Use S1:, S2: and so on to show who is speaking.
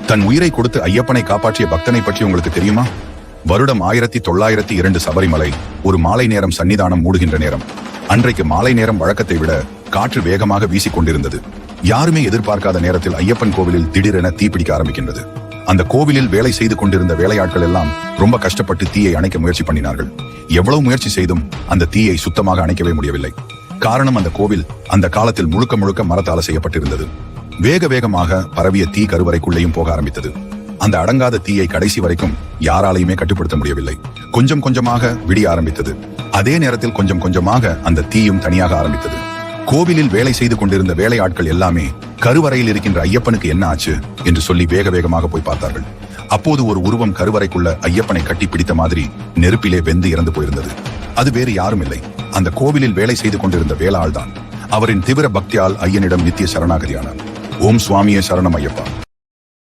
S1: தன் உயிரை கொடுத்து ஐயப்பனை காப்பாற்றிய பக்தனை பற்றி உங்களுக்கு தெரியுமா? வருடம் 1902 சபரிமலை ஒரு மாலை நேரம் சன்னிதானம் மூடுகின்ற நேரம். அன்றைக்கு மாலை நேரம் வழக்கத்தை விட காற்று வேகமாக வீசிக் கொண்டிருந்தது. யாருமே எதிர்பார்க்காத நேரத்தில் ஐயப்பன் கோவிலில் திடீரென தீப்பிடிக்க ஆரம்பிக்கின்றது. அந்த கோவிலில் வேலை செய்து கொண்டிருந்த வேலையாட்கள் எல்லாம் ரொம்ப கஷ்டப்பட்டு தீயை அணைக்க முயற்சி பண்ணினார்கள். எவ்வளவு முயற்சி செய்தும் அந்த தீயை சுத்தமாக அணைக்கவே முடியவில்லை. காரணம், அந்த கோவில் அந்த காலத்தில் முழுக்க முழுக்க மரத்தால செய்யப்பட்டிருந்தது. வேக வேகமாக பரவிய தீ கருவறைக்குள்ளேயும் போக ஆரம்பித்தது. அந்த அடங்காத தீயை கடைசி வரைக்கும் யாராலையுமே கட்டுப்படுத்த முடியவில்லை. கொஞ்சம் கொஞ்சமாக விடிய ஆரம்பித்தது. அதே நேரத்தில் கொஞ்சம் கொஞ்சமாக அந்த தீயும் தனியாக ஆரம்பித்தது. கோவிலில் வேலை செய்து கொண்டிருந்த வேலையாட்கள் எல்லாமே கருவறையில் இருக்கின்ற ஐயப்பனுக்கு என்ன ஆச்சு என்று சொல்லி வேக வேகமாக போய் பார்த்தார்கள். அப்போது ஒரு உருவம் கருவறைக்குள்ள ஐயப்பனை கட்டி பிடித்த மாதிரி நெருப்பிலே வெந்து இறந்து போயிருந்தது. அது வேறு யாரும் இல்லை, அந்த கோவிலில் வேலை செய்து கொண்டிருந்த வேளாள் தான். அவரின் தீவிர பக்தியால் ஐயனிடம் நித்திய சரணாகதியானார். ஓம் சுவாமியே சரணம் ஐயப்பா.